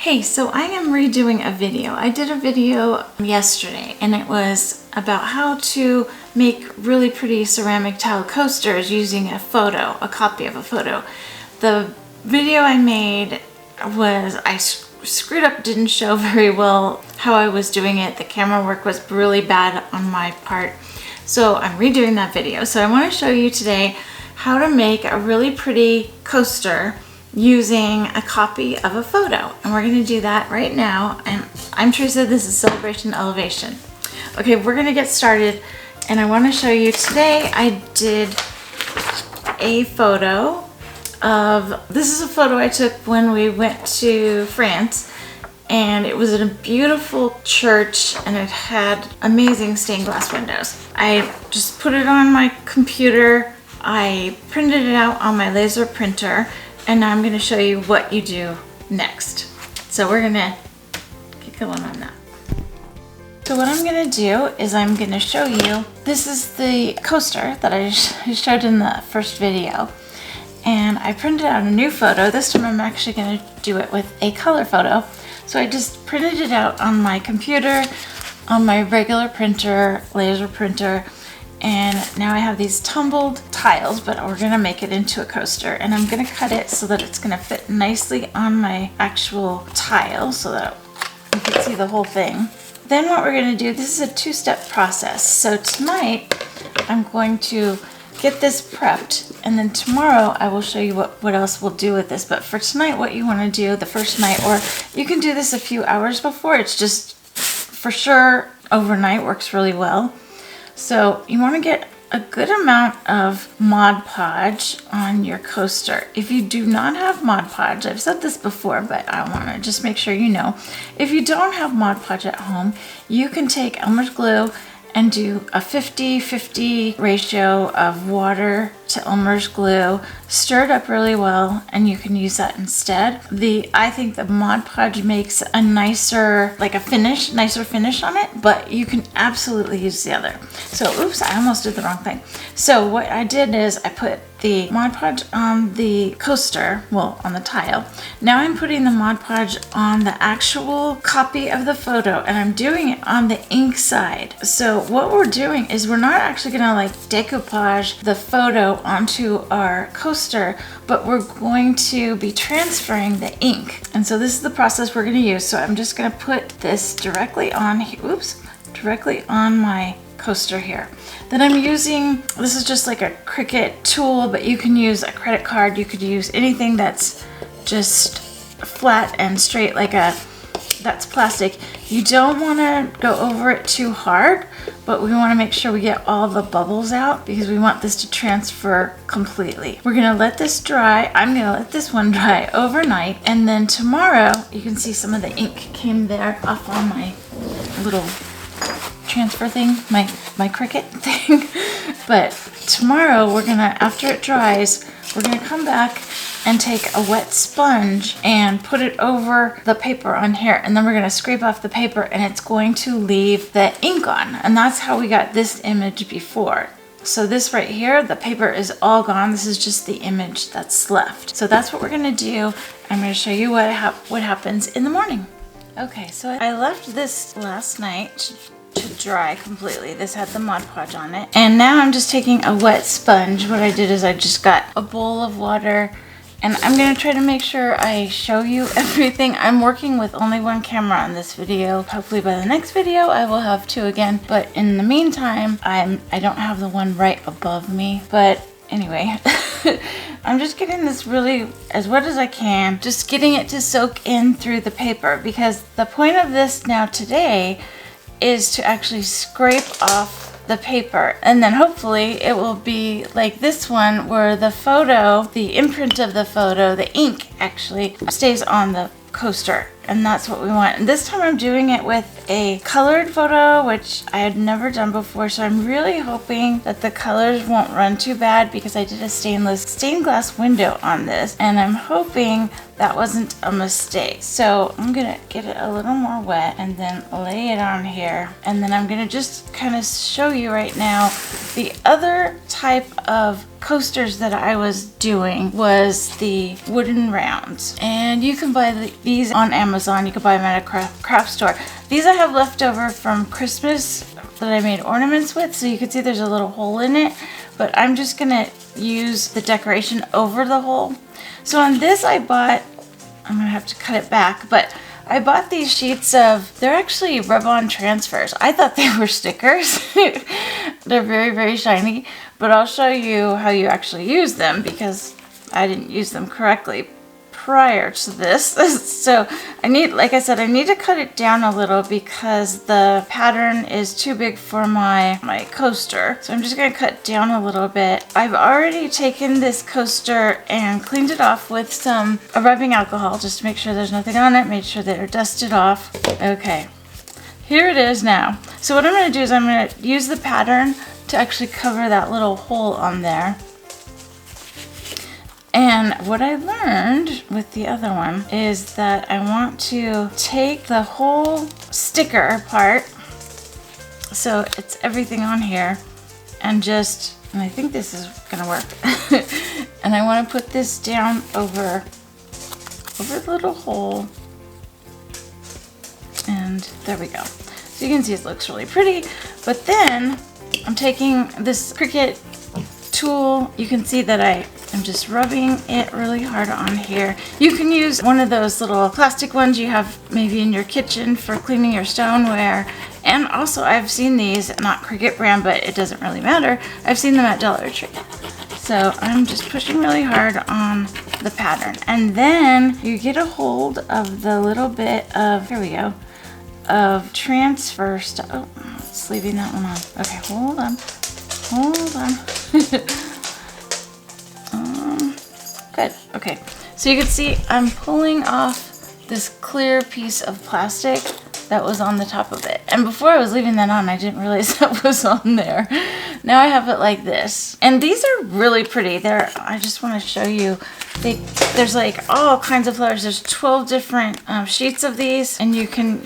Hey, so I am redoing a video. I did a video yesterday and it was about how to make really pretty ceramic tile coasters using a photo, a copy of a photo. The video I made was, I screwed up, didn't show very well how I was doing it. The camera work was really bad on my part. So I'm redoing that video. So I want to show you today how to make a really pretty coaster using a copy of a photo, and we're going to do that right now. And I'm Teresa, this is Celebration Elevation. Okay, we're going to get started, and I want to show you today I did a photo of, this is a photo I took when we went to France, and it was in a beautiful church and it had amazing stained glass windows. I just put it on my computer, I printed it out on my laser printer, and now I'm going to show you what you do next. So we're going to get going on that. So what I'm going to do is I'm going to show you, this is the coaster that I showed in the first video. And I printed out a new photo. This time I'm actually going to do it with a color photo. So I just printed it out on my computer, on my regular printer, laser printer. And now I have these tumbled tiles, but we're gonna make it into a coaster, and I'm gonna cut it so that it's gonna fit nicely on my actual tile so that you can see the whole thing. Then what we're gonna do, this is a two-step process. So tonight I'm going to get this prepped, and then tomorrow I will show you what else we'll do with this. But for tonight, what you wanna do the first night, or you can do this a few hours before, it's just for sure overnight works really well. So you want to get a good amount of Mod Podge on your coaster. If you do not have Mod Podge, I've said this before, but I want to just make sure you know. If you don't have Mod Podge at home, you can take Elmer's glue and do a 50-50 ratio of water to Elmer's glue, stir it up really well, and you can use that instead. I think the Mod Podge makes a nicer finish on it, but you can absolutely use the other. So, oops, I almost did the wrong thing. So what I did is I put the Mod Podge on the coaster, well, on the tile. Now I'm putting the Mod Podge on the actual copy of the photo, and I'm doing it on the ink side. So what we're doing is we're not actually gonna like decoupage the photo onto our coaster, but we're going to be transferring the ink. And so this is the process we're gonna use. So I'm just gonna put this directly on, directly on my coaster here. Then I'm using, this is just like a Cricut tool, but you can use a credit card. You could use anything that's just flat and straight, that's plastic. You don't want to go over it too hard, but we want to make sure we get all the bubbles out because we want this to transfer completely. We're going to let this dry. I'm going to let this one dry overnight, and then tomorrow you can see some of the ink came there off on my little transfer thing, my Cricut thing. But tomorrow we're gonna, after it dries, we're gonna come back and take a wet sponge and put it over the paper on here, and then we're gonna scrape off the paper, and it's going to leave the ink on. And that's how we got this image before. So this right here, the paper is all gone. This is just the image that's left. So that's what we're gonna do. I'm gonna show you what happens in the morning. Okay, so I left this last night to dry completely. This had the Mod Podge on it. And now I'm just taking a wet sponge. What I did is I just got a bowl of water, and I'm going to try to make sure I show you everything. I'm working with only one camera on this video. Hopefully by the next video I will have two again. But in the meantime, I don't have the one right above me. But anyway, I'm just getting this really as wet as I can, just getting it to soak in through the paper, because the point of this now today is to actually scrape off the paper, and then hopefully it will be like this one where the photo, the imprint of the photo, the ink actually stays on the coaster, and that's what we want. And this time I'm doing it with a colored photo, which I had never done before, so I'm really hoping that the colors won't run too bad because I did a stained glass window on this, and I'm hoping that wasn't a mistake. So I'm gonna get it a little more wet and then lay it on here, and then I'm gonna just kind of show you right now the other type of coasters that I was doing was the wooden rounds, and you can buy these on Amazon. Amazon. You can buy them at a craft store. These I have left over from Christmas that I made ornaments with, so you can see there's a little hole in it, but I'm just gonna use the decoration over the hole. So on this I'm gonna have to cut it back, but I bought these sheets of, they're actually rub-on transfers. I thought they were stickers. They're very, very shiny, but I'll show you how you actually use them because I didn't use them correctly prior to this. So I need, like I said, I need to cut it down a little because the pattern is too big for my coaster. So I'm just gonna cut down a little bit. I've already taken this coaster and cleaned it off with some rubbing alcohol just to make sure there's nothing on it, made sure that they're dusted off. Okay, here it is now. So what I'm gonna do is I'm gonna use the pattern to actually cover that little hole on there. And what I learned with the other one is that I want to take the whole sticker part, so it's everything on here, and I think this is gonna work. And I want to put this down over the little hole, and there we go. So you can see it looks really pretty, but then I'm taking this Cricut tool. You can see that I'm just rubbing it really hard on here. You can use one of those little plastic ones you have maybe in your kitchen for cleaning your stoneware. And also I've seen these, not Cricut brand, but it doesn't really matter. I've seen them at Dollar Tree. So I'm just pushing really hard on the pattern. And then you get a hold of the little bit of, here we go, of transfer stuff. Oh, it's leaving that one on. Okay, hold on. Good, okay. So you can see I'm pulling off this clear piece of plastic that was on the top of it. And before I was leaving that on, I didn't realize that was on there. Now I have it like this. And these are really pretty. I just want to show you. There's like all kinds of flowers. There's 12 different sheets of these, and you can,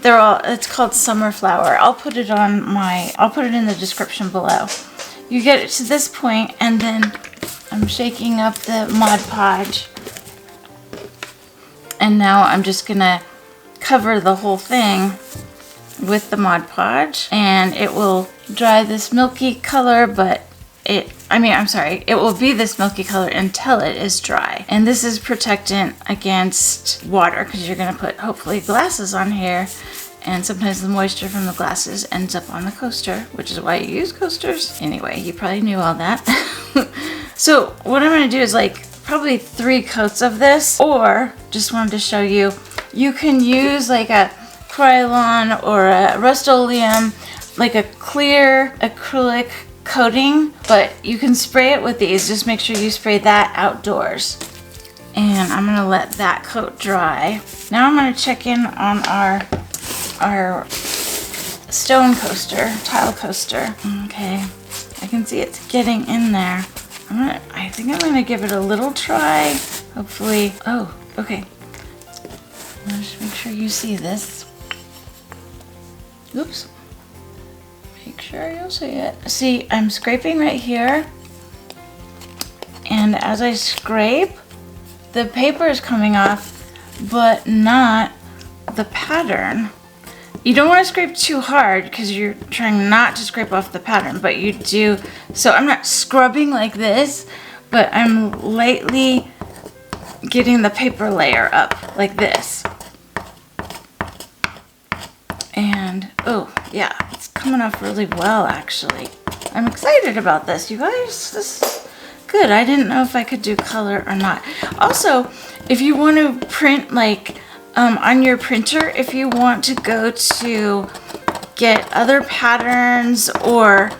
they're all, it's called Summer Flower. I'll put it in the description below. You get it to this point, and then I'm shaking up the Mod Podge. And now I'm just gonna cover the whole thing with the Mod Podge, and it will dry this milky color, but it will be this milky color until it is dry. And this is protectant against water because you're gonna put hopefully glasses on here, and sometimes the moisture from the glasses ends up on the coaster, which is why you use coasters. Anyway, you probably knew all that. So what I'm gonna do is like probably 3 coats of this, or just wanted to show you, you can use like a Krylon or a Rust-Oleum, like a clear acrylic coating, but you can spray it with these. Just make sure you spray that outdoors. And I'm gonna let that coat dry. Now I'm gonna check in on our stone coaster, tile coaster. Okay, I can see it's getting in there. I think I'm gonna give it a little try. Hopefully, oh, okay. Let's make sure you see this. Oops. Make sure you'll see it. See, I'm scraping right here. And as I scrape, the paper is coming off, but not the pattern. You don't want to scrape too hard because you're trying not to scrape off the pattern, but you do. So I'm not scrubbing like this, but I'm lightly getting the paper layer up like this. And oh yeah, it's coming off really well actually. I'm excited about this, you guys. This is good. I didn't know if I could do color or not. Also, if you want to print like on your printer, if you want to go to get other patterns or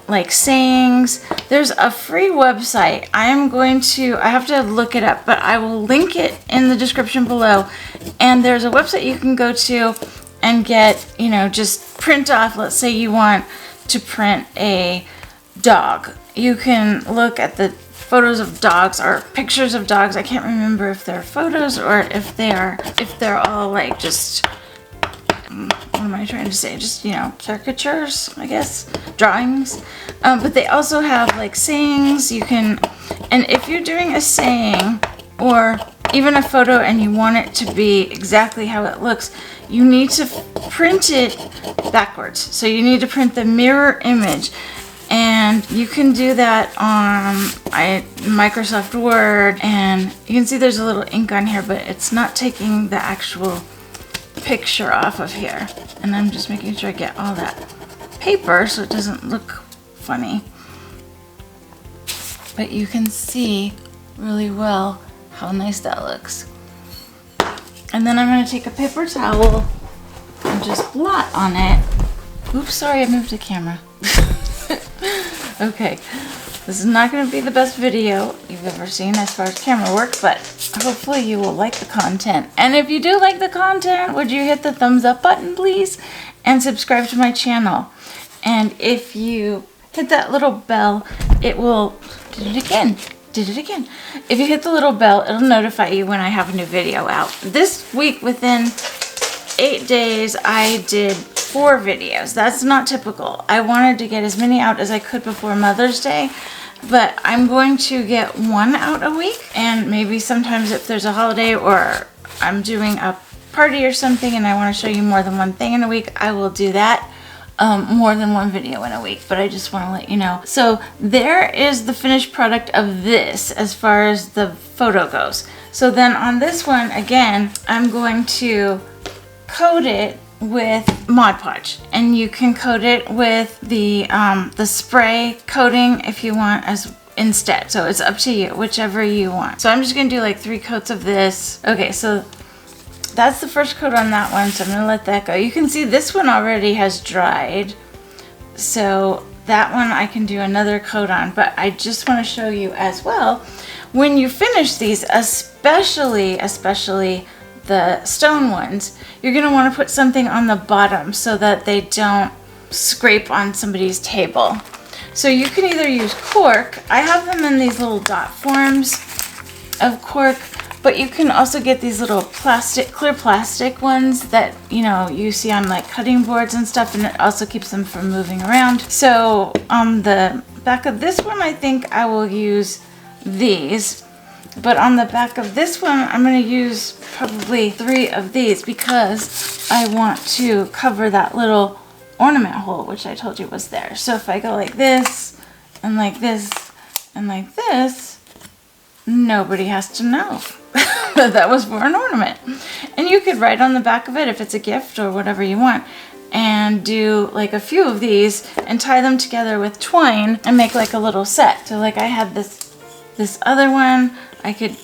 like sayings, there's a free website. I have to look it up, but I will link it in the description below. And there's a website you can go to and get, just print off. Let's say you want to print a dog. You can look at the photos of dogs or pictures of dogs. I can't remember if they're photos or if they're all like just, what am I trying to say? Just, caricatures, I guess, drawings. But they also have like sayings. You can, and if you're doing a saying or even a photo and you want it to be exactly how it looks, you need to print it backwards. So you need to print the mirror image. And you can do that on Microsoft Word, and you can see there's a little ink on here, but it's not taking the actual picture off of here. And I'm just making sure I get all that paper so it doesn't look funny. But you can see really well how nice that looks. And then I'm going to take a paper towel and just blot on it. Oops, sorry, I moved the camera. Okay, this is not going to be the best video you've ever seen as far as camera work, but hopefully you will like the content. And if you do like the content, would you hit the thumbs up button, please? And subscribe to my channel. And if you hit that little bell, it will... Did it again. If you hit the little bell, it'll notify you when I have a new video out. This week, within 8 days, I did 4 videos. That's not typical. I wanted to get as many out as I could before Mother's Day, but I'm going to get 1 out a week, and maybe sometimes if there's a holiday or I'm doing a party or something and I want to show you more than one thing in a week, I will do that. More than 1 video in a week, but I just want to let you know. So there is the finished product of this as far as the photo goes. So then on this one, again, I'm going to coat it with Mod Podge, and you can coat it with the spray coating if you want as instead. So it's up to you, whichever you want. So I'm just gonna do like 3 coats of this. Okay, so that's the first coat on that one, so I'm gonna let that go. You can see this one already has dried, so that one I can do another coat on, but I just want to show you as well, when you finish these, especially the stone ones, you're gonna want to put something on the bottom so that they don't scrape on somebody's table. So you can either use cork. I have them in these little dot forms of cork, but you can also get these little clear plastic ones that, you know, you see on like cutting boards and stuff, and it also keeps them from moving around. So on the back of this one, I think I will use these, but on the back of this one, I'm going to use probably 3 of these because I want to cover that little ornament hole, which I told you was there. So if I go like this, and like this, and like this, nobody has to know that was for an ornament. And you could write on the back of it if it's a gift or whatever you want, and do like a few of these and tie them together with twine and make like a little set. So like I had this other one, I could,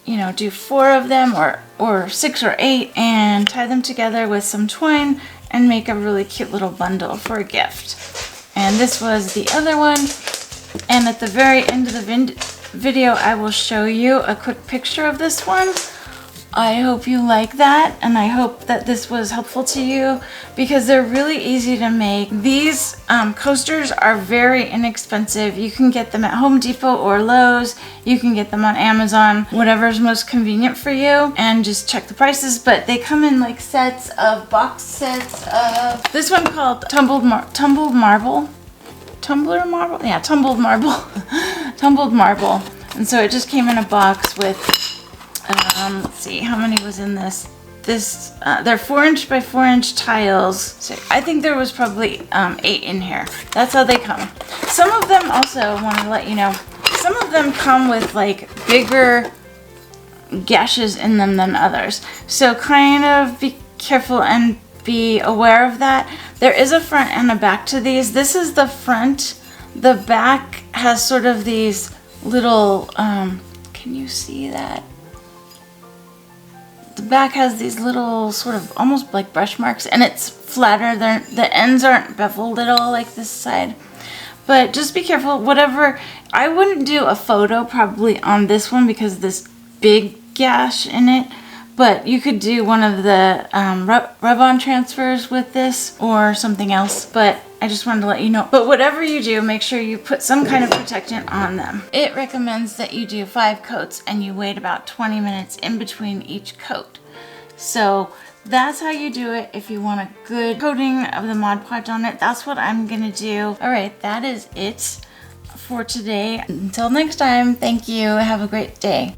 you know, do 4 of them or 6 or 8 and tie them together with some twine and make a really cute little bundle for a gift. And this was the other one. And at the very end of the video, I will show you a quick picture of this one. I hope you like that, and I hope that this was helpful to you because they're really easy to make. These coasters are very inexpensive. You can get them at Home Depot or Lowe's. You can get them on Amazon, whatever's most convenient for you, and just check the prices. But they come in like sets of box sets of this one called Tumbled Marble. Tumbled marble. And so it just came in a box with let's see how many was in this. They're 4" by 4" tiles. So I think there was probably 8 in here. That's how they come. Some of them also, want to let you know, some of them come with like bigger gashes in them than others. So kind of be careful and be aware of that. There is a front and a back to these. This is the front. The back has sort of these little, can you see that? The back has these little sort of almost like brush marks, and it's flatter. The ends aren't beveled at all like this side. But just be careful. Whatever, I wouldn't do a photo probably on this one because of this big gash in it. But you could do one of the rub-on transfers with this or something else. But I just wanted to let you know. But whatever you do, make sure you put some kind of protectant on them. It recommends that you do 5 coats and you wait about 20 minutes in between each coat. So that's how you do it if you want a good coating of the Mod Podge on it. That's what I'm going to do. All right, that is it for today. Until next time, thank you. Have a great day.